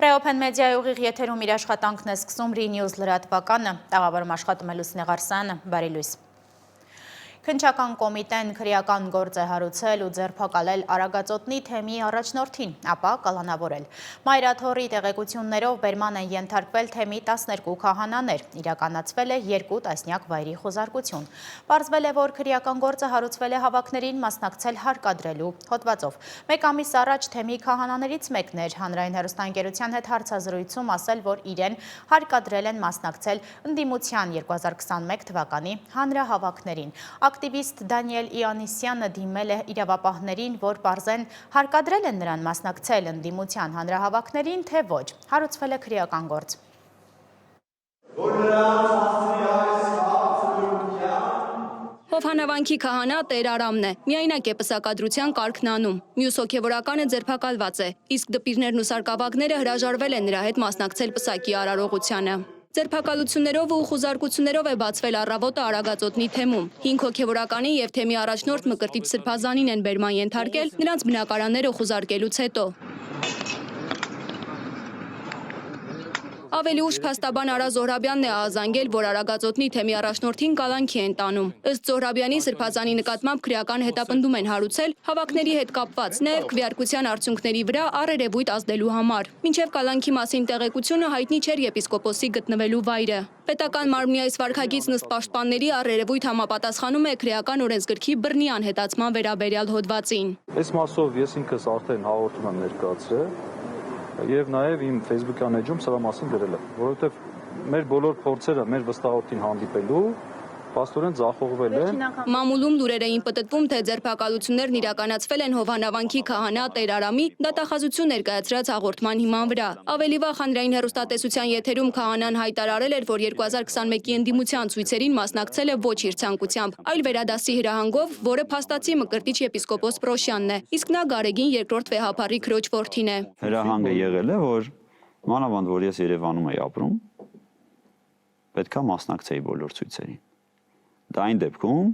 Ռեոփեն մեդիայի ուղիղ եթերում իր աշխատանքն է սկսում Re-News լրատվականը, տաղավարում աշխատում է Լուսինե Ղարսյանը, բարի լույս։ Քննչական կոմիտեն քրեական գործ է հարուցել ու ձերբակալել Արագածոտնի թեմի առաջնորդին, ապա կալանավորել։ Մայրաթորի տեղեկություններով բերման են ենթարկվել թեմի 12 քահանաներ, իրականացվել է 2 տասնյակ վայրի խոզարկություն։ Պարզվել է, որ քրեական գործը հարուցվել է հավաքներին մասնակցել հարկադրելու հոդվածով։ Մեկ ամիս առաջ թեմի քահանաներից մեկն էր հանրային հեռուստաընկերության հետ հարցազրույցում ասել, որ իրեն հարկադրել են մասնակցել ընդդիմության 2021 թվականի հանրահավաքներին։ Ակտիվիստ Դանիել Իանիսյանը դիմել է իրավապահներին, որ պարզեն հարկադրել են նրան մասնակցել ընդդիմության հանրահավաքներին, թե ոչ, հարուցվել է քրեական գործ։ Հովհանավանքի քահանա Տեր Արամն է, միայնակ է պսակադրության կարգն անում, մյուս հոգևորականը ձերբակալված է, իսկ դպիրներն ու սարկավագները հրաժարվել են նրա հետ մասնակցել պսակի արարողությանը։ Ձերբակալություններով ու խոզարկություններով է բացվել առավոտը Արագածոտնի թեմում։ 5 հոգևորականի եւ թեմի առաջնորդ Մկրտիչ Սրբազանին են բերման ենթարկել նրանց բնակարանները խոզարկելուց հետո։ Ավելի ուշ փաստաբան Արա Զոհրաբյանն է ահազանգել, որ Արագածոտնի թեմի առաջնորդին կալանքի են տանում։ Ըստ Զոհրաբյանի Սրբազանի նկատմամբ քրեական հետապնդում են հարուցել հավաքների հետ կապված, նաև քվեարկության արդյունքների վրա առերևույթ ազդելու համար։ Մինչև կալանքի մասին տեղեկությունը հայտնի չէր եպիսկոպոսի գտնվելու վայրը։ Պետական մարմնի այս վարքագիծն ըստ պաշտպանների առերևույթ համապատասխանում է քրեական օրենսգրքի բռնի անհետացման վերաբերյալ հոդվածին։ Այս մասով ես ինքս արդեն հաղորդում եմ ներկայացրել եւ նաեւ իմ Facebook-յան էջում սրա մասին գրել եմ, որովհետեւ մեր բոլոր փորձերը մեր վստահորդին հանդիպելու Պաստորեն ձախողվել է։ Մամուլում լուրեր էին պտտվում, թե ձերբակալություններն իրականացվել են Հովհանավանքի քահանա Տեր Արամի դատախազություն ներկայացրած հաղորդման հիման վրա։ Ավելի վաղ հանրային հեռուստատեսության եթերում քահանան հայտարարել էր, որ 2021-ի ընդդիմության ցույցերին մասնակցել է ոչ իր ցանկությամբ, այլ վերադասի հրահանգով, որը փաստացի Մկրտիչ եպիսկոպոս Պրոշյանն է, իսկ նա Գարեգին II վեհափառի քրոջ որդին է։ Հրահանգը եղել է, որ մանավանդ որ ես Երևանում եի ապրում, պետքա մասնակցեի բոլոր ցույցերին։ Դա այն դեպքում,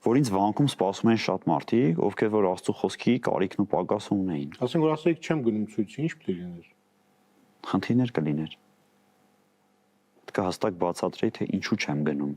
որ ինձ վանքում սպասում են շատ մարդիկ, ովքեր որ Աստծո խոսքի կարիքն ու պակասը ունեին։ Ասենք որ ասեք չեմ գնում ցույցի, ինչ պետք է լիներ։ Խնդիրներ կլիներ։ Պետք է հստակ բացատրեի, թե ինչու չեմ գնում։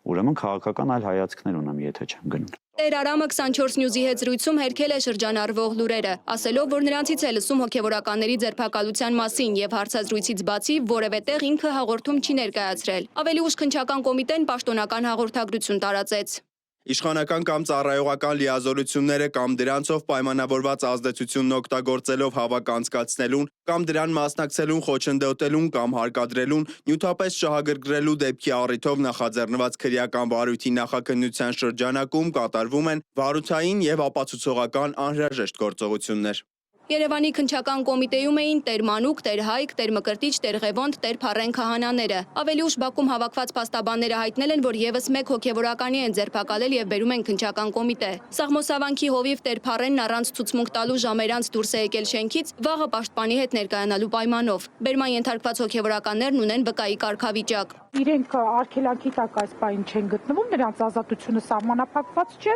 Ուրեմն քաղաքական այլ հայացքներ ունեմ, եթե չեմ գնում։ Տեր Արամը 24 News-ի հետ զրույցում հերքել է շրջանառվող լուրերը, ասելով, որ նրանցից է լսում հոգևորականների ձերբակալության մասին եւ հարցազրույցից բացի որևէ տեղ ինքը հաղորդում չի ներկայացրել։ Ավելի ուշ քննչական կոմիտեն պաշտոնական հաղորդագրություն տարածեց։ Իշխանական կամ ծառայողական լիազորությունները կամ դրանցով պայմանավորված ազդեցությունն օգտագործելով հավաք անցկացնելուն կամ դրան մասնակցելուն խոչընդոտելուն կամ հարկադրելուն նյութապես շահագրգռելու դեպքի առիթով նախաձեռնված քրեական վարույթի նախաքննության շրջանակում կատարվում են վարութային եւ ապացուցողական անհրաժեշտ գործողություններ։ Երևանի քննչական կոմիտեում էին Տեր Մանուկ, Տեր Հայկ, Տեր Մկրտիչ, Տեր Ղևոնդ, Տեր Փառեն քահանաները։ Ավելի ուշ Բաքում հավաքված փաստաբանները հայտնել են, որ եւս մեկ հոգևորականի են ձերբակալել եւ բերում են քննչական կոմիտե։ Սաղմոսավանքի հովիվ Տեր Փառենն առանց ցուցմունք տալու ժամեր անց դուրս է եկել շենքից, վաղը պաշտպանի հետ ներկայանալու պայմանով։ Բերման ենթարկված հոգևորականներն ունեն վկայի կարգավիճակ։ Իրենք արգելանքի տակ այս պահին չեն գտնվում, նրանց ազատությունը սահմանափակված չէ,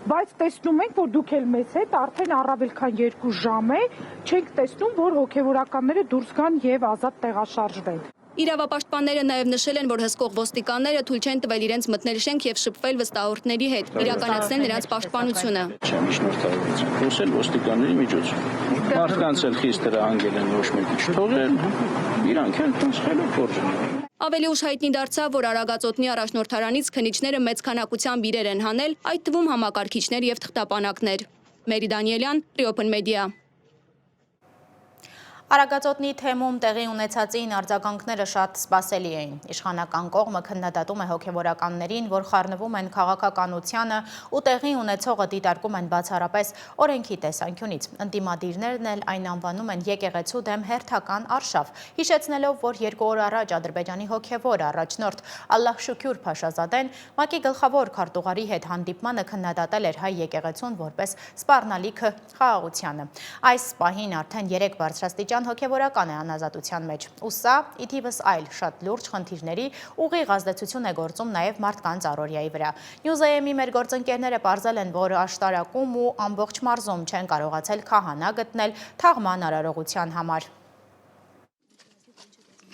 բայց տեսնում ենք, որ դուք էլ մեզ հետ արդեն առավել քան 2 ժամ է, չենք տեսնում, որ հոգևորականները դուրս գան եւ ազատ տեղաշարժվեն։ Իրավապաշտպանները նաև նշել են, որ հսկող ոստիկանները թույլ չեն տվել իրենց մտնել շենք եւ շփվել վստահորդների հետ, իրականացնել նրանց պաշտպանությունը։ Չեմ շնորհավորից։ Խոսել ոստիկանների միջոցով։ Մարդկանց էլ խիստ հրահանգել են ոչ մեկի չթողել, իրանք էլ տոնցխելով փորձում։ Ավելի ուշ հայտնի դարձավ, որ Արագածոտնի առաջնորդարանից քննիչները մեծ քանակությամբ իրեր են հանել, այդ թվում համակարգիչներ եւ թղթապանակներ։ Մերի Դանիելյան, Reopen Media։ Արագածոտնի թեմում տեղի ունեցածին արձագանքները շատ սպասելի էին։ Իշխանական կողմը քննադատում է հոգևորականներին, որ խառնվում են քաղաքականությանը ու տեղի ունեցողը դիտարկում են բացառապես օրենքի տեսանկյունից։ Ընդդիմադիրներն էլ այն անվանում են եկեղեցու դեմ հերթական արշավ, հիշեցնելով, որ 2 օր առաջ Ադրբեջանի հոգևոր առաջնորդ Ալլահ Շուքյուր Փաշազադեն ՄԱԿ-ի գլխավոր քարտուղարի հետ հանդիպմանը քննադատել էր հայ եկեղեցուն որպես սպառնալիքը խաղաղությանը։ Այս պահին արդեն 3 բարձրաստիճան Ղազարեվյան հոգևորական է անազատության մեջ։ Ու սա ի թիվս այլ շատ լուրջ խնդիրների ուղիղ ազդեցություն է գործում նաև մարդկանց առօրյայի վրա։ News.am-ի մեր գործընկերները պարզել են, որ աշտարակում ու ամբողջ մարզում չեն կարողացել քահանա գտնել թաղման արարողության համար։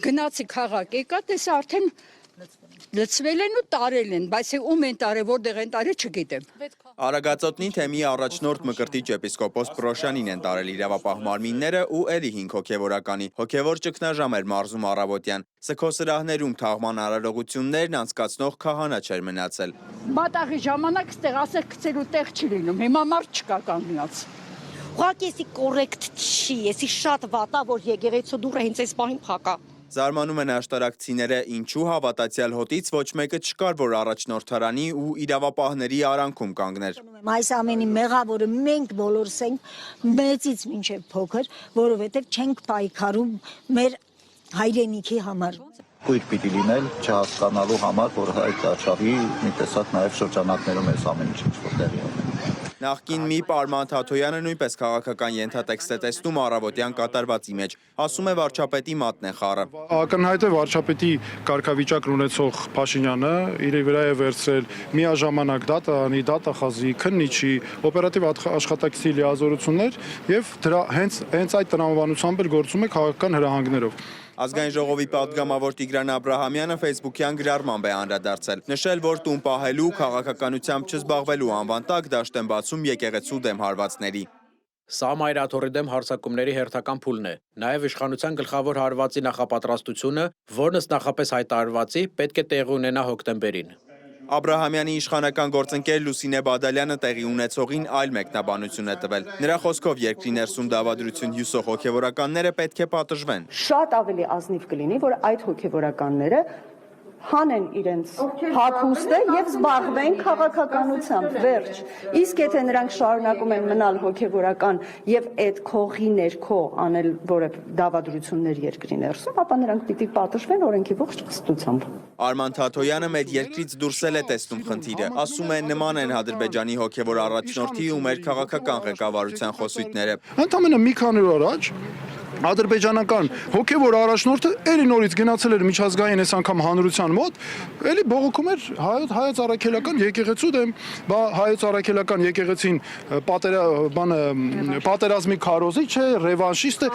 Գնացի քաղաք, եկա տեսա արդեն լցվել են ու տարել են, բայց ում են տարել, որտեղ են տարել, չգիտեմ։ Արագածոտնի թեմի առաջնորդ Մկրտիչ եպիսկոպոս Պրոշյանին են տարել իրավապահ մարմինները ու էլի 5 հոգևորականի։ Հոգևոր ճգնաժամ էր մարզում առավոտյան։ Սգոսրահներում թաղման արարողություններն անցկացնող քահանա չէր մնացել։ Մատաղի ժամանակ ստեղ ասել գցելու տեղ չի լինում, հիմա մարդ չկա կանգնած։ Ուղղակի էսի կոռեկտ չի, էսի շատ վատ է, որ եկեղեցու դուռը հենց այս պահին փակա։ Զարմանում են աշտարակցիները, ինչու հավատացյալ հոտից ոչ մեկը չկար, որ առաջնորդարանի ու իրավապահների արանքում կանգներ։ Այս ամենի մեղավորը մենք բոլորս ենք, մեծից մինչև փոքր, որովհետև չենք պայքարում մեր հայրենիքի համար։ Կույր պիտի լինել չհասկանալու համար, որ այդ արշավի մի տեսակ նաև շրջանակներում այս ամեն ինչ որ տեղի ունի։ Նախկին ՄԻՊ Արման Թաթոյանը նույնպես քաղաքական ենթատեքստ է տեսնում առավոտյան կատարվածի մեջ, ասում է վարչապետի մատն է խառը։ Ակնհայտ է վարչապետի կարգավիճակն ունեցող Փաշինյանը իր վրա է վերցրել միաժամանակ դատախազի, քննիչի, օպերատիվ աշխատակցի լիազորություններ եւ դրա հենց այդ տրամաբանությամբ էլ գործում է քաղաքական հրահանգներով։ Ազգային ժողովի պատգամավոր Տիգրան Աբրահամյանը ֆեյսբուքյան գրառմամբ է անդրադարձել, նշել, որ տուն պահելու, քաղաքականությամբ չզբաղվելու անվան տակ դաշտ են բացում եկեղեցու դեմ հարվածների։ Սա Մայրաթորի դեմ հարձակումների հերթական փուլն է։ Նաև իշխանության գլխավոր հարվածի նախապատրաստությունը, որն ըստ նախապես հայտարարվածի պետք է տեղի ունենա հոկտեմբերին։ Աբրահամյանի իշխանական գործընկեր Լուսինե Բադալյանը տեղի ունեցողին այլ մեկնաբանություն է տվել։ Նրա խոսքով երկրի ներսում դավադրություն հյուսող հոգևորականները պետք է պատժվեն։ Շատ ավելի ազնիվ կլինի, որ այդ հոգևորականները հանեն իրենց հագուստը եւ զբաղվեն քաղաքականությամբ, վերջ։ Իսկ եթե նրանք շարունակում են մնալ հոգևորական եւ այդ քողի ներքո անել որևէ դավադրություններ երկրի ներսում, ապա նրանք պիտի պատժվեն օրենքի ողջ խստությամբ։ Արման Թաթոյանը մեր երկրից դուրս է տեսնում խնդիրը, ասում է նման են Ադրբեջանի հոգևոր առաջնորդի ու մեր քաղաքական ղեկավարության խոսույթները։ Ընդամենը մի քանի օր առաջ ադրբեջանական հոգևոր առաջնորդը էլի նորից գնացել էր միջազգային այս անգամ հանրության մոտ, էլի բողոքում էր հայոց առաքելական եկեղեցու դեմ, հայոց առաքելական եկեղեցին պատերազմի քարոզիչ է, ռևանշիստ է,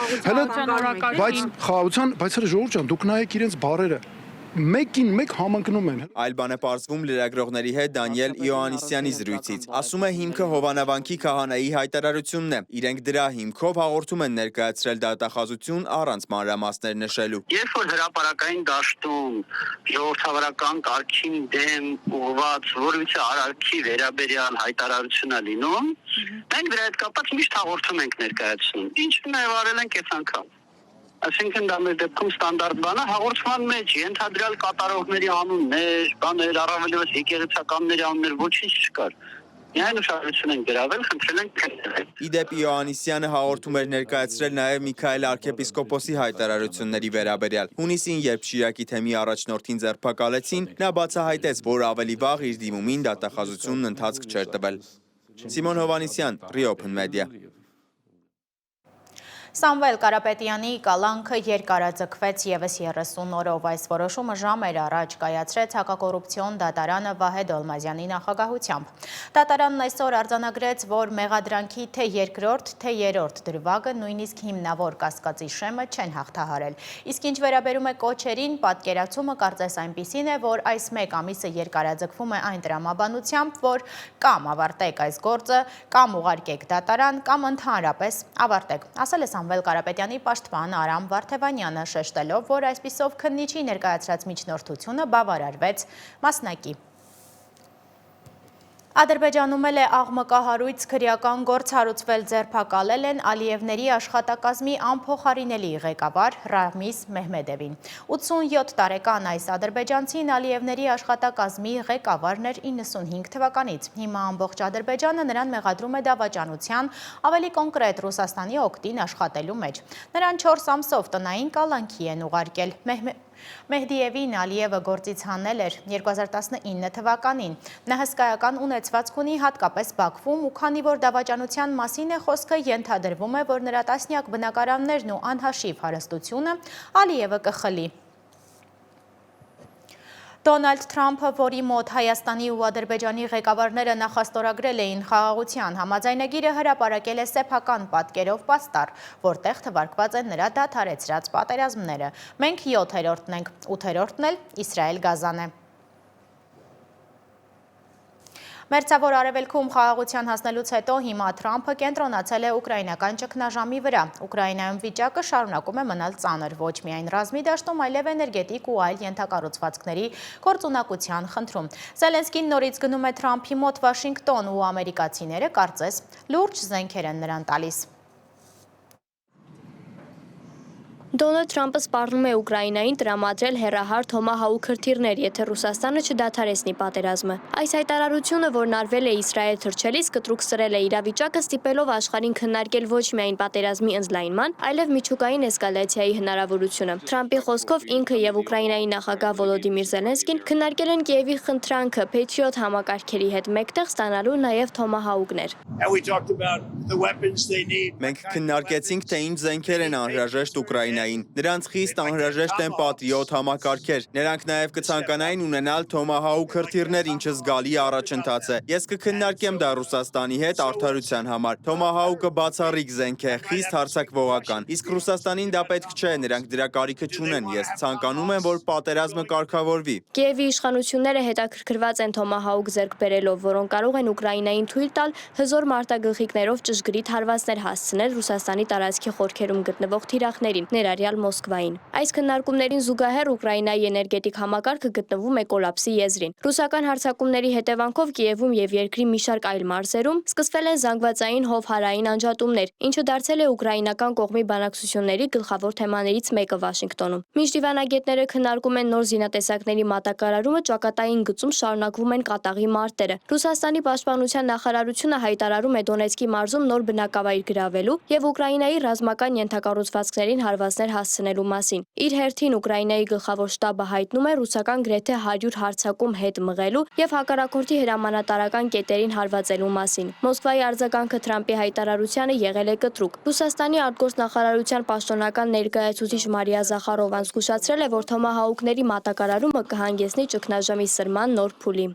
բայց խաղաղության, բայց ժողովուրդ ջան, դուք նայեք իրենց բառերը։ Մեկին մեկ համընկնում են։ Այլ բան է պարզվում լրագրողների հետ Դանիել Իոաննիսյանի զրույցից։ Ասում է հիմքը Հովանավանքի քահանայի հայտարարությունն է։ Իրենք դրա հիմքով հաղորդում են ներկայացրել դատախազություն առանց մանրամասներ նշելու։ Երբ որ հրապարակային դաշտում ժողովրդավարական կարգին դեմ ուղղված որևիցե արարքի վերաբերյալ հայտարարություն է լինում, մենք դրա հետ կապված միշտ հաղորդում ենք ներկայացնում։ Ինչն է արել ենք այս անգամ։ Այսինքն դա մեր դեպքում ստանդարտ բան է, հաղորդման մեջ ենթադրյալ կատարողների անուններ, բաներ, առավելևս եկեղեցականների անուններ ոչինչ չկար։ Միայն ուշադրություն են գրավել, խնդրել են քննել։ Իդեպ Իոաննիսյանը հաղորդում էր ներկայացրել նաև Միքայել արքեպիսկոպոսի հայտարարությունների վերաբերյալ։ Հունիսին, երբ Շիրակի թեմի առաջնորդին ձերբակալեցին, նա բացահայտեց, որ ավելի վաղ իր դիմումին դատախազությունն ընթացք չէր տվել։ Սիմոն Հովանիսյան, Reopen Media։ Սամվել Կարապետյանի կալանքը երկարաձգվեց ևս 30 օրով։ Այս որոշումը ժամեր առաջ կայացրեց հակակոռուպցիոն դատարանը Վահե Դոլմազյանի նախագահությամբ։ Դատարանն այսօր արձանագրեց, որ մեղադրանքի թե երկրորդ, թե երրորդ դրվագը նույնիսկ հիմնավոր կասկածի շեմը չեն հաղթահարել։ Իսկ ինչ վերաբերում է կոչերին, պատկերացումը կարծես այնպիսին է, որ այս մեկ ամիսը երկարաձգվում է այն տրամաբանությամբ, որ կամ ավարտեք այս գործը, կամ ուղարկեք դատարան, կամ ընդհանրապես ավարտեք, ասել է Սամվել Կարապետյանի պաշտպան Արամ Վարդևանյանը, շեշտելով, որ այսպիսով քննիչի ներկայացրած միջնորդությունը բավարարվեց մասնակի։ Ադրբեջանում էլ է աղմկահարույց քրեական գործ հարուցվել, ձերբակալել են Ալիևների աշխատակազմի անփոխարինելի ղեկավար Ռամիզ Մեհմեդևին։ 87 տարեկան այս ադրբեջանցին Ալիևների աշխատակազմի ղեկավարն էր 95 թվականից։ Հիմա ամբողջ Ադրբեջանը նրան մեղադրում է դավաճանության, ավելի կոնկրետ Ռուսաստանի օգտին աշխատելու մեջ։ Նրան 4 ամսով տնային կալանքի են ուղարկել։ Մեհդիևին Ալիևը գործից հանել էր 2019 թվականին։ Նա հսկայական ունեցվածք ունի հատկապես Բաքվում ու քանի որ դավաճանության մասին է խոսքը, ենթադրվում է, որ նրա տասնյակ բնակարաններն ու անհաշիվ հարստությունը Ալիևը կխլի։ Դոնալդ Թրամփը, որի մոտ Հայաստանի ու Ադրբեջանի ղեկավարները նախաստորագրել էին խաղաղության համաձայնագիրը, հրապարակել է սեփական պատկերով պաստառ, որտեղ թվարկված են նրա դադարեցրած պատերազմները։ Մենք 7-րդն ենք, 8-րդն էլ Իսրայել-Գազան է։ Մերձավոր արևելքում խաղաղության հասնելուց հետո հիմա Թրամփը կենտրոնացել է ուկրաինական ճգնաժամի վրա։ Ուկրաինայում վիճակը շարունակում է մնալ ծանր ոչ միայն ռազմի դաշտում, այլև էներգետիկ ու այլ ենթակառուցվածքների գործունակության խնդրում։ Զելենսկին նորից գնում է Թրամփի մոտ Վաշինգտոն ու ամերիկացիները կարծես լուրջ զենքեր են նրան տալիս։ Դոնալդ Թրամփը սպառնում է Ուկրաինային տրամադրել հեռահար Թոմահաուք հրթիռներ, եթե Ռուսաստանը չդադարեցնի պատերազմը։ Այս հայտարարությունը, որն արվել է Իսրայել թռչելիս, կտրուկ սրել է իրավիճակը, ստիպելով աշխարհին քննարկել ոչ միայն պատերազմի ընդլայնման, այլև միջուկային էսկալացիայի հնարավորությունը։ Թրամփի խոսքով ինքը եւ Ուկրաինայի նախագահ Վոլոդիմիր Զելենսկին քննարկել են Կիևի խնդրանքը Patriot համակարգերի հետ մեկտեղ ստանալու նաեւ Թոմահաուկներ։ Մենք քննարկեցինք, թե ինչ զենքեր են անհրաժեշտ Ուկրաինային։ Նրանց խիստ անհրաժեշտ են Patriot համակարգեր։ Նրանք նաև կցանկանային ունենալ Tomahawk հրթիռներ, ինչը զգալի առաջընթաց է։ Ես կքննարկեմ դա Ռուսաստանի հետ արդարության համար։ Tomahawk-ը բացառիկ զենք է, խիստ հարձակվողական։ Իսկ Ռուսաստանին դա պետք չէ, նրանք դրա կարիքը չունեն։ Ես ցանկանում եմ, որ պատերազմը կարգավորվի։ Կիևի իշխանությունները հետաքրքրված են Tomahawk ձեռք բերելով, որոնք կարող են Ուկրաինային թույլ տալ հզոր մարտագլխիկներով ճշգրիտ հարվածներ հասցնել Ռուսաստանի տարածքի խորքերում գտնվող թիրախներին, ներառյալ Մոսկվային։ Այս քննարկումներին զուգահեռ Ուկրաինայի էներգետիկ համակարգը գտնվում է կոլապսի եզրին։ Ռուսական հարձակումների հետևանքով Կիևում եւ երկրի մի շարք այլ մարզերում սկսվել են զանգվածային հովհարային անջատումներ, ինչը դարձել է ուկրաինական կողմի բանակցությունների գլխավոր թեմաներից մեկը Վաշինգտոնում։ Մինչ դիվանագետները քննարկում են նոր զինատեսակների մատակարարումը, ճակատային գծում շարունակվում են կատաղի մարտերը։ Ռուսաստանի պաշտպանության նախարարությունը հայտարարում է Դոնեցկի մարզում նոր բնակավայր գրավելու եւ Ուկրաինայի ռազմական ենթակառուցվածքներին հարվածներ հասցնելու մասին։ Իր հերթին Ուկրաինայի գլխավոր շտաբը հայտնում է ռուսական գրեթե 100 հարձակում հետ մղելու եւ հակառակորդի հրամանատարական կետերին հարվածելու մասին։ Մոսկվայի արձագանքը Թրամփի հայտարարությանը եղել է կտրուկ։ Ռուսաստանի արտգործնախարարության պաշտոնական ներկայացուցիչ Մարիա Զախարովան զգուշացրել է, որ Թոմահաուկների մատակարարումը կհանգեցնի ճգնաժամի սրման նոր փուլի։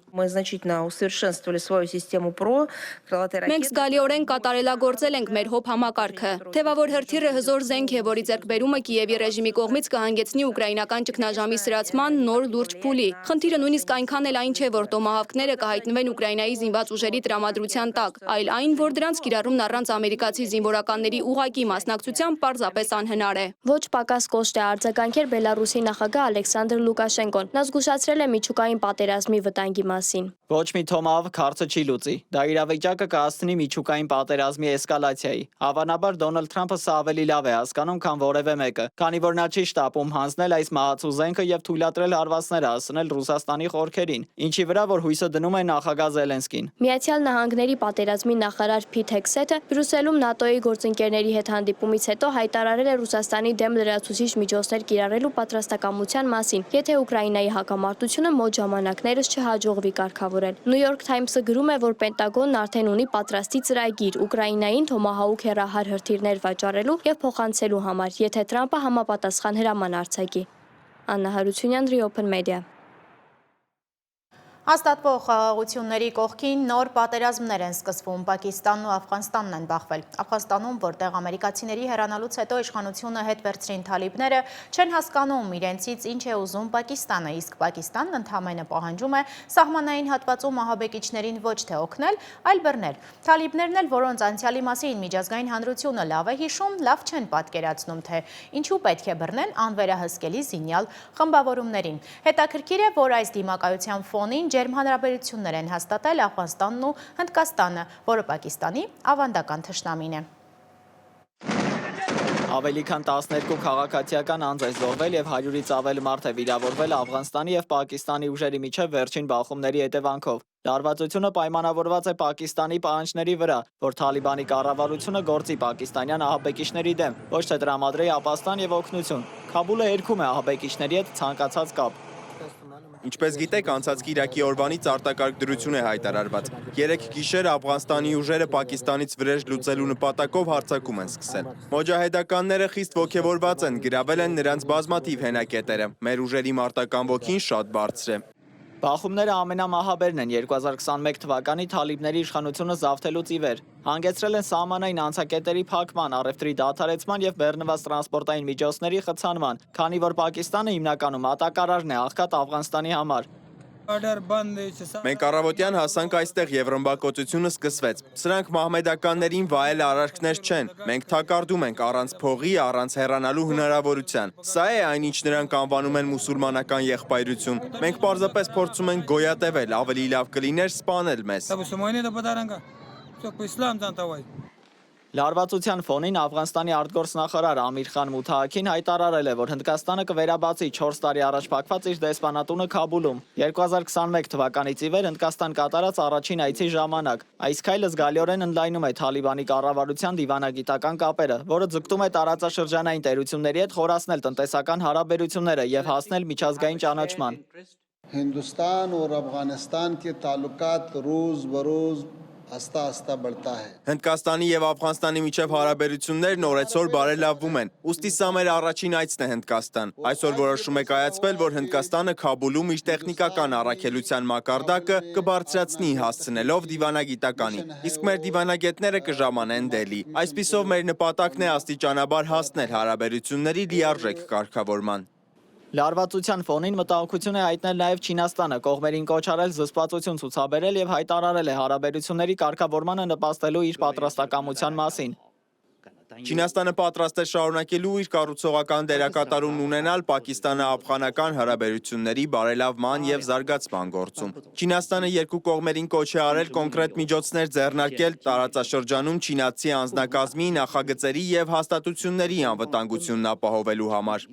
Մենք զգալիորեն կատարելագործել ենք մեր հոբ համակարգը։ Թեվավոր հրթիռը հզոր զենք է, որի ձեռքբերումը Կիևի ռեժիմի կողմից կհանգեցնի ուկրաինական ճգնաժամի սրացման նոր լուրջ փուլի։ Խնդիրը նույնիսկ այնքան էլ այն չէ, որ Տոմահավքները կհայտնվեն Ուկրաինայի զինված ուժերի տրամադրության տակ, այլ այն, որ դրանց կիրառումն առանց ամերիկացի զինվորականների ուղղակի մասնակցության պարզապես անհնար է։ Ոչ պակաս կոշտ է արձագանքել Բելարուսի նախագահ Ալեքսանդր Լուկաշենկոն։ Նա զգուշացրել է միջուկային պատերազմի վտանգի մասին։ Ոչ մի Թոմահավք հարցը չի լուծի։ Դա իրավիճակը կհասցնի միջուկային պատերազմի էսկալացիայի։ Հավանաբար Դոնալդ Թրամփը սա ավելի լավ է հասկանում, քան որևէ մեկը, քանի որ նա չի շտապում հանձնել այս մահացու զենքը եւ թույլատրել հարվածներ հասցնել Ռուսաստանի խորքերին, ինչի վրա որ հույսը դնում է նախագահ Զելենսկին։ Միացյալ Նահանգների պատերազմի նախարար Փիթ Հեքսեթը Բրյուսելում ՆԱՏՕ-ի գործընկերների հետ հանդիպումից հետո հայտարարել է Ռուսաստանի դեմ լրացուցիչ միջոցներ կիրառելու պատրաստակամության մասին, եթե Ուկրաինայի հակամարտությունը մոտ ժամանակներս չհաջողվի կարգավորել։ New York Times-ը գրում է, որ Պենտագոնն արդեն ունի պատրաստի ծրագիր Ուկրաինային Թոմահաուք հեռահար հրթիռներ վաճառելու եւ փոխանցելու համար, եթե Թրամփը համապատասխան հրաման արձակի։ Աննա Հարությունյան, Open Media։ Հաստատվող խաղաղությունների կողքին նոր պատերազմներ են սկսվում, Պակիստանն ու Աֆղանստանն են բախվել։ Աֆղանստանում, որտեղ ամերիկացիների հեռանալուց հետո իշխանությունը հետ վերցրին թալիբները, չեն հասկանում իրենցից ինչ է ուզում Պակիստանը, իսկ Պակիստանն ընդհանրապես պահանջում է սահմանային հատվածում ահաբեկիչներին ոչ թե օգնել, այլ բռնել։ Թալիբներն էլ, որոնց անցյալի մասին միջազգային հանրությունը լավ է հիշում, լավ չեն պատկերացնում, թե ինչու պետք է բռնեն անվերահսկելի զինյալ խմբավորումներին։ Հետաքրքիր է, որ այս դիմակայության ֆոնին ջերմ հանրապետություններ են հաստատել Աֆղանստանն ու Հնդկաստանը, որը Պակիստանի ավանդական թշնամին է։ Ավելի քան 12 քաղաքացիական անձ է զոհվել եւ 100-ից ավել մարդ է վիրավորվել Աֆղանստանի եւ Պակիստանի ուժերի միջև վերջին բախումների հետևանքով։ Լարվածությունը պայմանավորված է Պակիստանի պահանջների վրա, որ Թալիբանի կառավարությունը գործի պակիստանյան ահաբեկիչների դեմ, ոչ թե տրամադրի ապաստան եւ օգնություն։ Քաբուլը երգում է ահաբեկիչների հետ ցանկացած կապ։ Ինչպես գիտեք, անցած Կիրակի օրվանից արտակարգ դրություն է հայտարարված։ 3 գիշեր Աֆղանստանի ուժերը Պակիստանից վրեժ լուծելու նպատակով հարձակում են սկսել։ Մոջահեդականները խիստ ոգևորված են, գրավել են նրանց բազմաթիվ հենակետերը։ Մեր ուժերի մարտական ոգին շատ բարձր է։ Բախումները ամենամահաբերն են 2021 թվականի թալիբների իշխանությունը զավթելուց ի վեր։ Հանգեցրել են սահմանային անցակետերի փակման, առևտրի դադարեցման եւ բեռնված տրանսպորտային միջոցների խցանման, քանի որ Պակիստանը հիմնականում ատակարարն է աղքատ Աֆղանստանի համար։ Մենք առավոտյան հասանք այստեղ եւ ռմբակոծությունը սկսվեց։ Սրանք մահմեդականներին վայել արարքներ չեն։ Մենք թակարդում ենք առանց փողի, առանց հեռանալու հնարավորության։ Սա է այն, ինչ նրանք անվանում են մուսուլմանական եղբայրություն։ Մենք պարզապես փորձում ենք գոյատևել, ավելի լավ կլիներ սպանել մեզ։ Լարվածության ֆոնին Աֆղանստանի արտգործնախարար Ամիր Խան Մութահաքին հայտարարել է, որ Հնդկաստանը կվերաբացի 4 տարի առաջ փակված իր դեսպանատունը Քաբուլում։ 2021 թվականից ի վեր Հնդկաստան կատարած առաջին այցի ժամանակ։ Այս քայլը զգալիորեն ընդլայնում է Թալիբանի կառավարության դիվանագիտական կապերը, որը ձգտում է տարածաշրջանային տերությունների հետ խորացնել տնտեսական հարաբերությունները եւ հասնել միջազգային ճանաչման։ हिंदुस्तान और अफगानिस्तान के ताल्लुकात रोज बरोज Հնդկաստանի եւ Աֆղանստանի միջև հարաբերություններն օրեցօր բարելավվում են։ Ուստի սա մեր առաջին այցն է Հնդկաստան։ Այսօր որոշում է կայացվել, որ Հնդկաստանը Քաբուլում իր տեխնիկական առաքելության մակարդակը կբարձրացնի հասցնելով դիվանագիտականի։ Իսկ մեր դիվանագետները կժամանեն Դելհի։ Այսպիսով մեր նպատակն է աստիճանաբար հասնել հարաբերությունների լիարժեք կարգավորման։ Լարվածության ֆոնին մտահոգություն է հայտնել նաև Չինաստանը, կողմերին կոչ արել զսպվածություն ցուցաբերել եւ հայտարարել է հարաբերությունների կարգավորմանը նպաստելու իր պատրաստակամության մասին։ Չինաստանը պատրաստ է շարունակելու իր կառուցողական դերակատարումն ունենալ Պակիստանը-աֆղանական հարաբերությունների բարելավման եւ զարգացման գործում։ Չինաստանը երկու կողմերին կոչ է արել կոնկրետ միջոցներ ձեռնարկել տարածաշրջանում չինացի անձնակազմի, նախագծերի եւ հաստատությունների անվտանգությունն ապահովելու համար։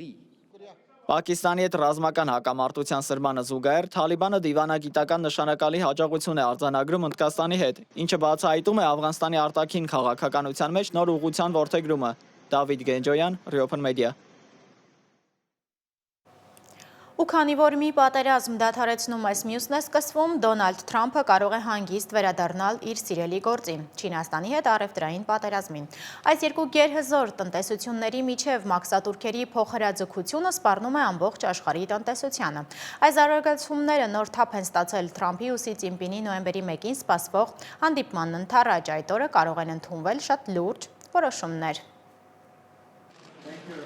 Պակիստանի հետ ռազմական հակամարտության սրմանը զուգահեռ Թալիբանը դիվանագիտական նշանակալի հաջողություն է արձանագրում Հնդկաստանի հետ, ինչը բացահայտում է Աֆղանստանի արտաքին քաղաքականության մեջ նոր ուղղության որդեգրումը։ Դավիթ Գենջոյան, Ռիոփն մեդիա։ Ու քանի որ մի պատերազմ դադարեցնում այս մյուսն է սկսվում, Դոնալդ Թրամփը կարող է հանգիստ վերադառնալ իր սիրելի գործին՝ Չինաստանի հետ առևտրային պատերազմին։ Այս երկու գերհզոր տնտեսությունների միջև մաքսատուրքերի փոխհրաձգությունը սպառնում է ամբողջ աշխարհի տնտեսությանը։ Այս զարգացումները նոր թափ են ստացել Թրամփի ու Սի Ցինպինի նոյեմբերի 1-ին սպասվող հանդիպմանն ընդառաջ։ Այդ օրը կարող են ընդունվել շատ լուրջ որոշումներ։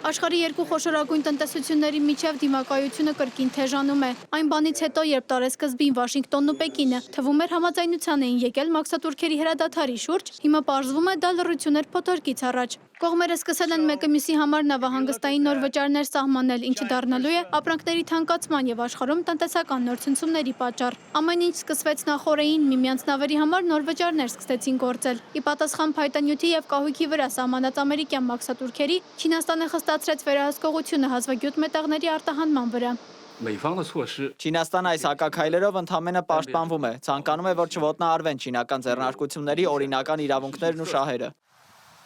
Աշխարհի երկու խոշորագույն տնտեսությունների միջև դիմակայությունը կրկին թեժանում է։ Այն բանից հետո, երբ տարեսկզբին Վաշինգտոնն ու Պեկինը թվում էր համաձայնության էին եկել մաքսատուրքերի հրադադարի շուրջ, հիմա պարզվում է դա լռություն էր փոթորկից առաջ։ Կողմերը սկսել են մեկը մյուսի համար նավահանգստային նոր վճարներ սահմանել, ինչը դառնալու է ապրանքների թանկացման եւ աշխարհում տնտեսական նոր ցնցումների պատճառ։ Ամեն ինչ սկսվեց նախօրեին, միմյանց նավերի համար նոր վճարներ սկսեցին գործել։ Ի պատասխան փայտանյութի եւ կահույքի վրա սահմանած ամերիկյան մաքսատուրքերի, Չինաստանը խստացրեց վերահսկողությունը հազվագյուտ մետաղների արտահանման վրա։ Չինաստանը այս հակաքայլերով ընդհանրապես պաշտպանվում է, ցանկանում է, որ չոտնահարվեն չինական ձեռնարկությունների օրինական իրավունքներն ու շահերը։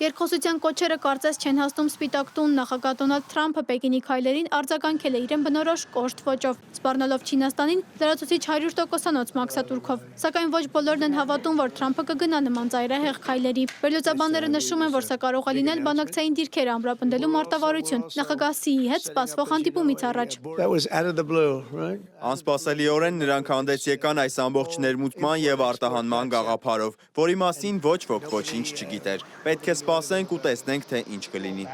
Երկխոսության կոչերը կարծես չեն հասնում Սպիտակ տուն, նախագահ Դոնալդ Թրամփը Պեկինի քայլերին արձագանքել է իրեն բնորոշ կոշտ ոճով, սպառնալով Չինաստանին լրացուցիչ 100%-անոց մաքսատուրքով։ Սակայն ոչ բոլորն են հավատում, որ Թրամփը կգնա նման ծայրահեղ քայլերի։ Վերլուծաբանները նշում են, որ սա կարող է լինել բանակցային դիրքերը ամրապնդելու մարտավարություն նախագահ Սիի հետ սպասվող հանդիպումից առաջ։ Անսպասելիորեն նրանք հանդես եկան այս ամբողջ ներմուծման եւ արտահանման գաղափարով, որի մասին ոչ ոք ոչինչ չգիտեր։ Պետք է սպասենք ու տեսնենք, թե ինչ կլինի։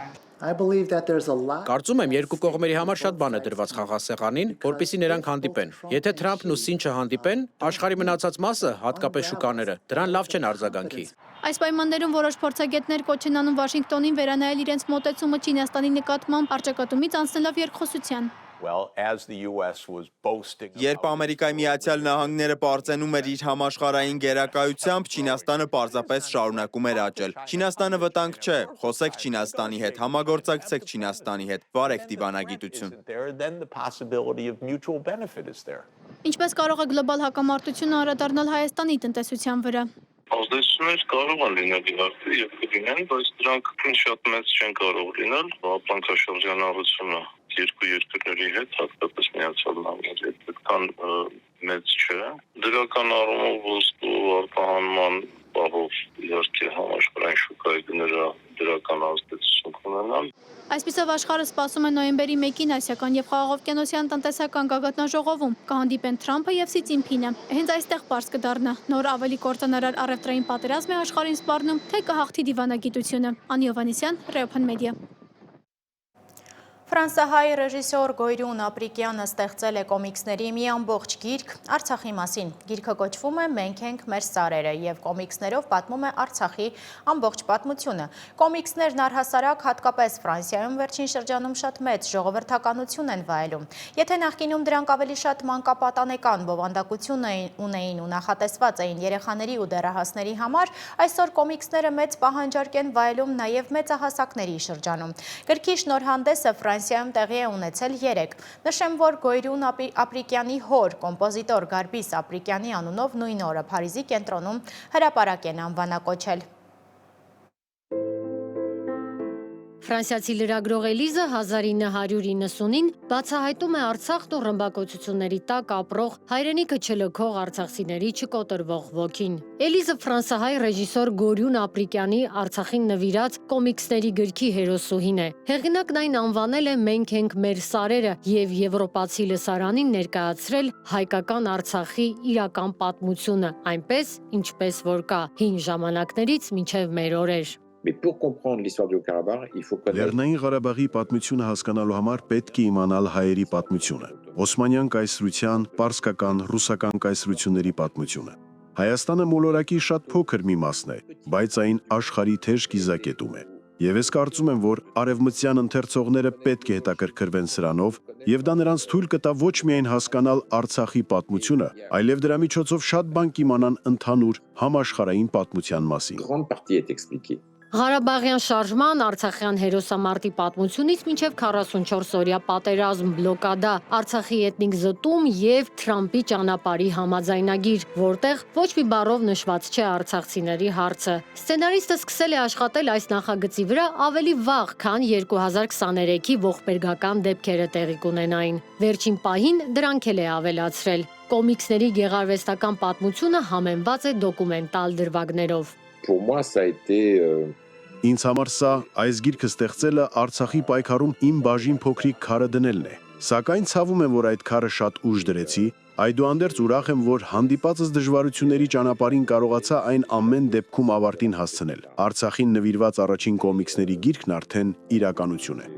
Կարծում եմ, երկու կողմերի համար շատ բան է դրված խաղաղասեղանին, որպեսզի նրանք հանդիպեն։ Եթե Թրամփն ու Սին չհանդիպեն, աշխարհի մնացած մասը, հատկապես շուկաները, դրան լավ չեն արձագանքի։ Այս պայմաններում որոշ փորձագետներ կոչ են անում Վաշինգտոնին վերանայել իրենց մոտեցումը Չինաստանի նկատմամբ առճակատումից անցնելով երկխոսության։ Երբ Ամերիկայի Միացյալ Նահանգները պարծենում էր իր համաշխարհային գերակայությամբ, Չինաստանը պարզապես շարունակում էր աճել։ Չինաստանը վտանգ չէ, խոսեք Չինաստանի հետ, համագործակցեք Չինաստանի հետ, վարեք դիվանագիտություն։ Ինչպես կարող է գլոբալ հակամարտությունը անդրադառնալ Հայաստանի տնտեսության վրա։ Ազդեցություններ կարող են լինել իհարկե եւ կլինեն, բայց դրանք շատ մեծ չեն կարող լինել, ապրանքաշրջանառությունը երկու երկրների հետ, հատկապես Միացյալ Նահանգների հետ, այդքան մեծ չէ։ Դրական առումով ոսկու արտահանման բաղով իհարկե համաշխարհային շուկայի գները դրական ազդեցություն կունենան։ Այսպիսով աշխարհը սպասում է նոյեմբերի 1-ին Ասիական եւ Խաղաղօվկիանոսյան տնտեսական գագաթնաժողովում կհանդիպեն Թրամփը եւ Սի Ցինփինը։ Հենց այստեղ պարզ կդառնա նոր ավելի կործանարար առևտրային պատերազմ է աշխարհին սպառնում, թե կհաղթի դիվանագիտությունը։ Անի Հովհաննիսյան, Ռեոփան մեդիա։ Ֆրանսահայ ռեժիսոր Գոյրուն Ապրիկյանը ստեղծել է կոմիքսների մի ամբողջ գիրք Արցախի մասին։ Գիրքը կոչվում է «Մենք ենք մեր սարերը» եւ կոմիքսներով պատմում է Արցախի ամբողջ պատմությունը։ Կոմիքսներն առհասարակ հատկապես Ֆրանսիայում վերջին շրջանում շատ մեծ ժողովրդականություն են վայելում։ Եթե նախկինում դրանք ավելի շատ մանկապատանեկան բովանդակություն ունեին ու նախատեսված էին երեխաների ու դեռահասների համար, այսօր կոմիքսները մեծ պահանջարկ են վայելում նաեւ մեծահասակների շրջանում։ Գրքի շնորհանդեսը Ֆրանսիայում տեղի է ունեցել 3։ Նշեմ, որ Գոյրուն Ապրիկյանի հոր, կոմպոզիտոր Գարբիս Ապրիկյանի անունով նույն օրը Փարիզի կենտրոնում հրապարակ են անվանակոչել։ Ֆրանսիացի լրագրող Էլիզը 1990-ին բացահայտում է Արցախն ու ռմբակոծությունների տակ ապրող հայրենիքը չլքող արցախցիների չկոտրվող ոգին։ Էլիզը ֆրանսահայ ռեժիսոր Գոյրուն Ապրիկյանի Արցախին նվիրած կոմիքսների գրքի հերոսուհին է։ Հեղինակն այն անվանել է «Մենք ենք մեր սարերը» եւ եվրոպացի լսարանին ներկայացրել հայկական Արցախի իրական պատմությունը, այնպես, ինչպես որ կա հին ժամանակներից մինչև մեր օրեր։ Լեռնային Ղարաբաղի պատմությունը հասկանալու համար պետք է իմանալ հայերի պատմությունը, Օսմանյան կայսրության, պարսկական, ռուսական կայսրությունների պատմությունը։ Հայաստանը մոլորակի շատ փոքր մի մասն է, բայց այն աշխարհի թեժ կիզակետում է։ Եվ ես կարծում եմ, որ արևմտյան ընթերցողները պետք է հետաքրքրվեն սրանով, եւ դա նրանց թույլ կտա ոչ միայն հասկանալ Արցախի պատմությունը, այլև դրա միջոցով շատ բան կիմանան ընդհանուր համաշխարհային պատմության մասին։ Ղարաբաղյան շարժման, արցախյան հերոսամարտի պատմությունից մինչև 44-օրյա պատերազմ, բլոկադա, Արցախի էթնիկ զտում եւ Թրամփի ճանապարհի համաձայնագիր, որտեղ ոչ մի բառով նշված չէ արցախցիների հարցը։ Սցենարիստը սկսել է աշխատել այս նախագծի վրա ավելի վաղ, քան 2023-ի ողբերգական դեպքերը տեղի կունենային։ Վերջին պահին դրանք էլ է ավելացրել։ Կոմիքսների գեղարվեստական պատմությունը համեմված է դոկումենտալ դրվագներով։ Ինձ համար սա այս գիրքը ստեղծելը Արցախի պայքարում իմ բաժին փոքրիկ քարը դնելն է։ Սակայն ցավում եմ, որ այդ քարը շատ ուշ դրեցի, այդուհանդերձ ուրախ եմ, որ հանդիպածս դժվարությունների ճանապարհին կարողացա այն ամեն դեպքում ավարտին հասցնել։ Արցախին նվիրված առաջին կոմիքսների գիրքն արդեն իրականություն է։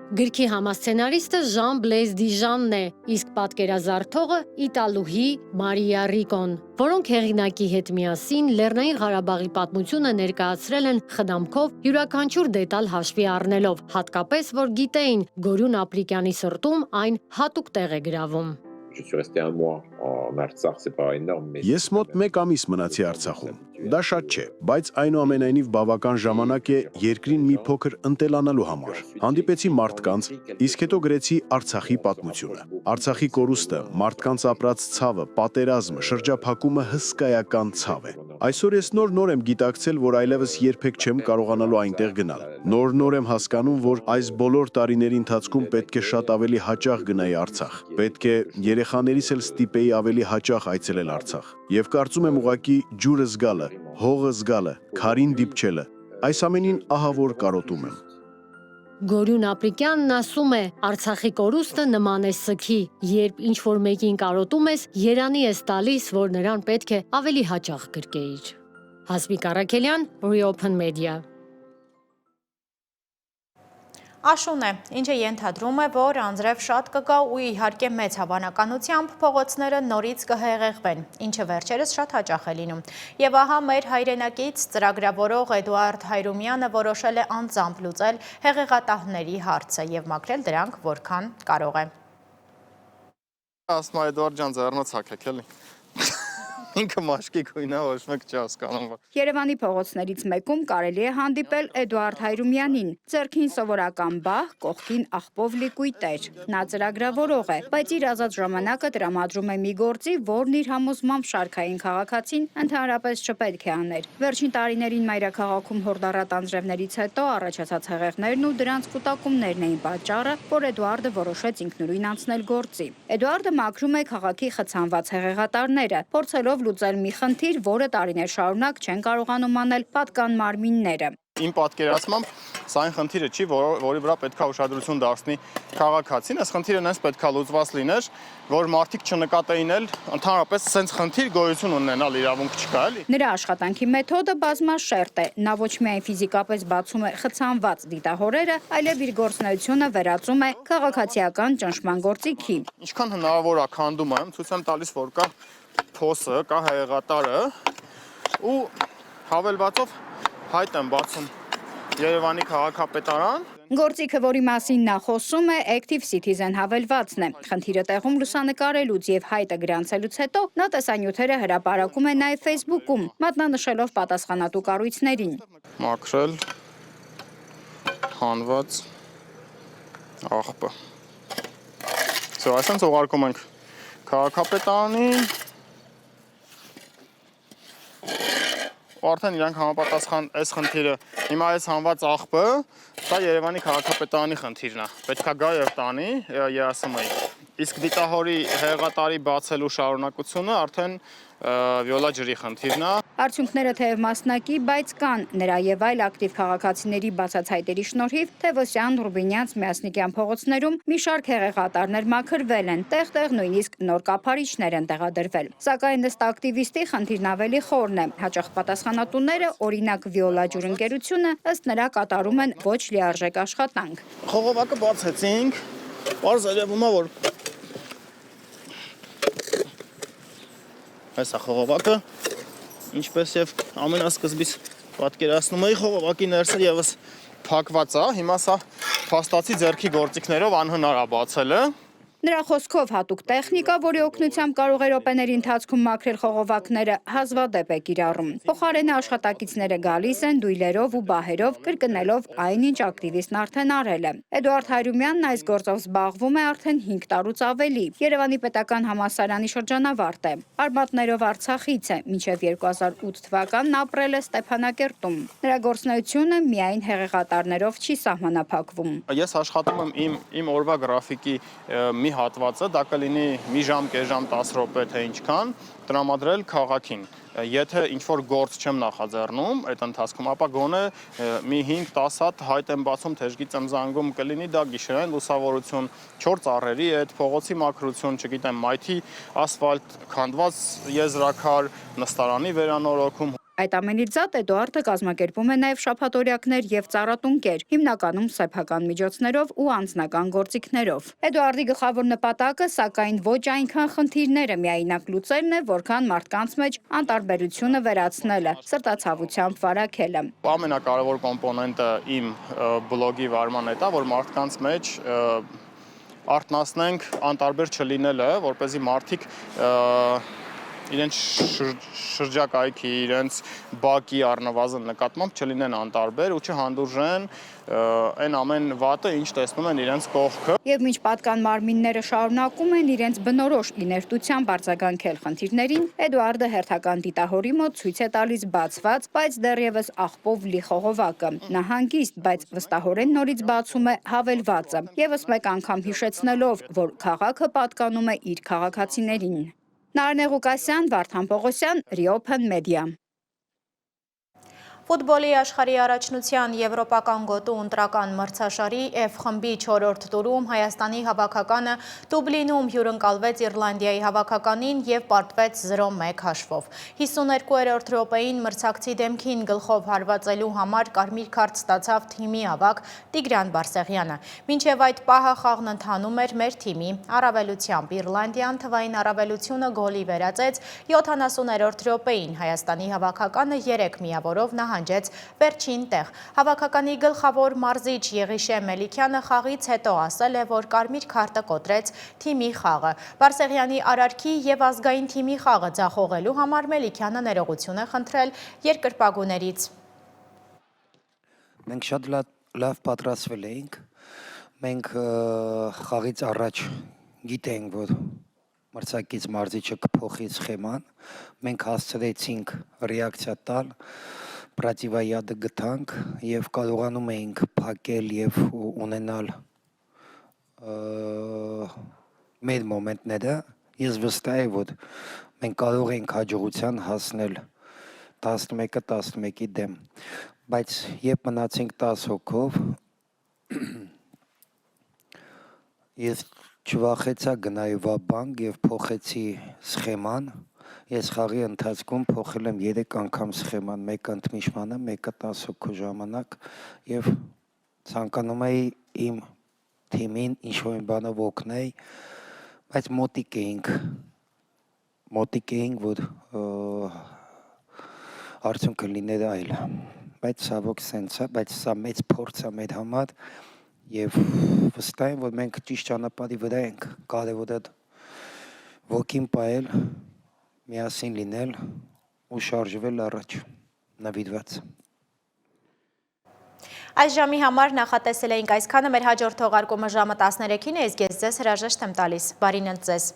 Գրքի համասցենարիստը Ժան-Բլեզ Դիժանն է, իսկ պատկերազարդողը իտալուհի Մարիա Ռիկոն, որոնք հեղինակի հետ միասին Լեռնային Ղարաբաղի պատմությունը ներկայացրել են խնամքով յուրաքանչյուր դետալ հաշվի առնելով, հատկապես որ գիտեին Գոյրուն Ապրիկյանի սրտում այն հատուկ տեղ է գրավում։ Ես մոտ 1 ամիս մնացի Արցախում։ Դա շատ չէ, բայց այնուամենայնիվ բավական ժամանակ է երկրին մի փոքր ընտելանալու համար։ Հանդիպեցի մարդկանց, իսկ հետո գրեցի Արցախի պատմությունը։ Արցախի կորուստը, մարդկանց ապրած ցավը, պատերազմը, շրջափակումը հսկայական ցավ է։ Այսօր ես նոր եմ գիտակցել, որ այլևս երբեք չեմ կարողանալու այնտեղ գնալ։ Նոր եմ հասկանում, որ այս բոլոր տարիների ընթացքում պետք է շատ ավելի հաճախ գնայի Արցախ։ Պետք է երեխաներիս էլ ստիպեի ավելի հաճախ այցելել Արցախ։ Եվ կարծում եմ ուղղակի ջուրը զգալը, հողը զգալը, քարին դիպչելը, այս ամենին ահա որ կարոտում եմ։ Գոյրուն Ապրիկյանն ասում է, Արցախի կորուստը նման է սգի, երբ ինչ-որ մեկին կարոտում ես, երանի ես տալիս, որ նրան պետք է ավելի հաճախ գրկեիր։ Հասմիկ Առաքելյան, Reopen Media։ Աշուն է, ինչը ենթադրում է, որ անձրև շատ կգա ու իհարկե մեծ հավանականությամբ փողոցները նորից կհեղեղվեն, ինչը վերջերս շատ հաճախ է լինում։ Եվ ահա մեր հայրենակից ծրագրավորող Էդուարդ Հայրումյանը որոշել է անձամբ լուծել հեղեղատահների հարցը եւ մաքրել դրանք որքան կարող է։ Ասում Էդուարդ ջան, ձեռնոց հագեք էլի։ Ինքը մաշկի գույնը ոչ մեկ չի հասկանում։ Երևանի փողոցներից մեկում կարելի է հանդիպել Էդուարդ Հայրումյանին։ Ձեռքին սովորական բահ, կողքին աղբով լիկույտեր։ Նա ծրագրավորող է, բայց իր ազատ ժամանակը տրամադրում է մի գործի, որն իր համոզմամբ շարքային քաղաքացին ընդհանրապես չպետք է աներ։ Վերջին տարիներին մայրաքաղաքում հորդառատ անձրևներից հետո առաջացած հեղեղներն ու դրանց կուտակումներն էին պատճառը, որ Էդուարդը որոշեց ինքնուրույն անցնել գործի։ Էդուարդը մաքրում է քաղաքի խցանված հեղեղատարները, փորձելով լուծել մի խնդիր, որը տարիներ շարունակ չեն կարողանում անել պատկան մարմինները։ Իմ պատկերացմամբ սա այն խնդիրը չի, որի վրա պետք է ուշադրություն դարձնի քաղաքացին, այս խնդիրը նենց պետք է լուծված լիներ, որ մարդիկ չնկատեին էլ ընդհանրապես սենց խնդիր գոյություն ունենալ իրավունք չկա էլի։ Նրա աշխատանքի մեթոդը բազմաշերտ է, նա ոչ միայն ֆիզիկապես բացում է խցանված դիտահորերը, այլև իր գործունեությունը վերածում է քաղաքացիական ճնշման գործիքի։ Ինչքան հնարավոր է քանդում եմ, ցույց եմ տալիս, որ կա փոսը, կա հեղեղատարը ու հավելվածով հայտ եմ բացում Երևանի քաղաքապետարան։ Գործիքը, որի մասին նա խոսում է, Active Citizen հավելվածն է։ Խնդիրը տեղում լուսանկարելուց եւ հայտը գրանցելուց հետո նա տեսանյութերը հրապարակում է նաեւ Facebook-ում, մատնանշելով պատասխանատու կառույցներին։ Մաքրել հանված աղբը։ Այսինքն ուղարկում ենք քաղաքապետարանին։ Արդեն իրանք համապատասխան այս խնդիրը, հիմա այս հանված աղբը, դա Երևանի քաղաքապետարանի խնդիրն է, պետք է գա եւ տանի ԵԱՍՄ-ի, իսկ դիտահորի հեղեղատարի բացելու շարունակությունը արդեն վիոլա ջրի խնդիրն է։ Արդյունքները թեև մասնակի, բայց կան նրա եւ այլ ակտիվ քաղաքացիների բացացայտերի շնորհիվ Թևոսյան, Ռուբինյանց, Միասնիկյան փողոցներում մի շարք հեղեղատարներ մաքրվել են, տեղ-տեղ նույնիսկ նոր կափարիչներ են տեղադրվել։ Սակայն ըստ ակտիվիստի խնդիրն ավելի խորն է։ Հաճախ պատասխանատուները, օրինակ Վիոլա ջուր ընկերությունը, ըստ նրա կատարում են ոչ լիարժեք աշխատանք։ Խողովակը բացեցինք, պարզ երևում է, որ այս է խողովակը, ինչպես եւ ամենասկզբից պատկերացնում էի, խողովակի ներսը եւս փակված է, հիմա սա փաստացի ձեռքի գործիքներով անհնար է բացելը։ Նրա խոսքով հատուկ տեխնիկա, որի օգնությամբ կարող է րոպեների ընթացքում մաքրել խողովակները, հազվադեպ է կիրառում։ Փոխարենը աշխատակիցները գալիս են դույլերով ու բահերով, կրկնելով այն, ինչ ակտիվիստն արդեն արել է։ Էդուարդ Հայրումյանն այս գործով զբաղվում է արդեն 5 տարուց ավելի։ Երևանի պետական համալսարանի շրջանավարտ է։ Արմատներով Արցախից է, մինչև 2008 թվականն ապրել է Ստեփանակերտում։ Նրա գործունեությունը միայն հեղեղատարներով չի սահմանափակվում։ Ես աշխատում եմ իմ օրվա գրաֆիկի մի հատվածը, դա կլինի մի ժամ, կես ժամ, 10 րոպե, թե ինչքան, տրամադրել քաղաքին։ Եթե ինչ-որ գործ չեմ նախաձեռնում այդ ընթացքում, ապա գոնե մի 5-10 հատ հայտ եմ բացում, թեժգից եմ զանգում, կլինի դա գիշերային լուսավորություն, 4 ծառերի հետ, փողոցի մաքրություն, չգիտեմ, մայթի ասֆալտ, քանդված եզրաքար, նստարանի վերանորոգում։ Այդ ամենից զատ Էդուարդը կազմակերպում է նաև շաբաթօրյակներ եւ ծառատունկեր, հիմնականում սեփական միջոցներով ու անձնական գործիքներով։ Էդուարդի գլխավոր նպատակը, սակայն ոչ այնքան խնդիրները միայնակ լուծելն է, որքան մարդկանց մեջ անտարբերությունը վերացնելը, սրտացավությամբ վարակելը։ Ամենակարևոր կոմպոնենտը իմ բլոգի վարման հետ է, որ մարդկանց մեջ արթնացնենք անտարբեր չլինելը, որպեսզի մարդիկ իրենց շրջակայքի, իրենց բակի առնվազն նկատմամբ չլինեն անտարբեր ու չհանդուրժեն այն ամեն վատը, ինչ տեսնում են իրենց կողքը։ Եվ մինչ պատկան մարմինները շարունակում են իրենց բնորոշ իներտությամբ արձագանքել խնդիրներին, Էդուարդը հերթական դիտահորի մոտ ցույց է տալիս բացված, բայց դեռևս աղբով լի խողովակը։ Նա հանգիստ, բայց վստահորեն նորից բացում է հավելվածը, եւս մեկ անգամ հիշեցնելով, որ քաղաքը պատկանում է իր քաղաքացիներին։ Նարինե Ղուկասյան, Վարդան Պողոսյան, Reopen Media։ Ֆուտբոլի աշխարհի առաջնության եվրոպական գոտու ընտրական մրցաշարի F խմբի 4-րդ տուրում Հայաստանի հավաքականը Դուբլինում հյուրընկալվեց Իռլանդիայի հավաքականին եւ պարտվեց 0-1 հաշվով։ 52-րդ րոպեին մրցակցի դեմքին գլխով հարվածելու համար կարմիր քարտ ստացավ թիմի ավագ Տիգրան Բարսեղյանը։ Մինչև այդ պահը խաղն ընթանում էր մեր թիմի առավելությամբ։ Իռլանդիան թվային առավելությունը գոլի վերածեց 70-րդ րոպեին։ Հայաստանի հավաքականը 3 միավորով նահանջ պահանջեց վերջին տեղ։ Հավաքականի գլխավոր մարզիչ Եղիշե Մելիքյանը խաղից հետո ասել է, որ կարմիր քարտը կոտրեց թիմի խաղը։ Բարսեղյանի Արարքի եւ ազգային թիմի խաղը ձախողելու համար Մելիքյանը ներողություն է խնդրել երկրպագուներից։ Մենք շատ լավ պատրաստվել էինք։ Մենք խաղից առաջ գիտենք, որ մրցակից մարզիչը կփոխի սխեման, մենք հասցրեցինք ռեակցիա տալ, պրոտիվայադը գտանք եւ կարողանում էինք փակել եւ ունենալ մեր մոմենտները։ Ես վստահ եմ, որ մենք կարող ենք հաջողության հասնել 11-11-ի դեմ, բայց երբ մնացինք 10 հոգով, ես չվախեցա գնայի վաբանկ եւ փոխեցի սխեման։ Ես խաղի ընթացքում փոխել եմ 3 անգամ սխեման, մեկը ընդմիջմանը, մեկը 10 հոգու ժամանակ եւ ցանկանում էի իմ թիմին ինչ-որ բանով օգնել, բայց մոտիկ էինք, որ արդյունքը լիներ այլ։ Բայց ցավոք սենց է, բայց սա մեծ փորձ է մեր համար եւ վստահ եմ, որ մենք ճիշտ ճանապարհի վրա ենք, կարևոր է ոգին պահել, միասին լինել ու շարժվել առաջ, նվիրված։ Այս ժամի համար նախատեսել էինք այսքանը, մեր հաջորդ թողարկումը ժամը 13-ին է, իսկ ես ձեզ հրաժեշտ եմ տալիս։ Բարին էլ ձեզ։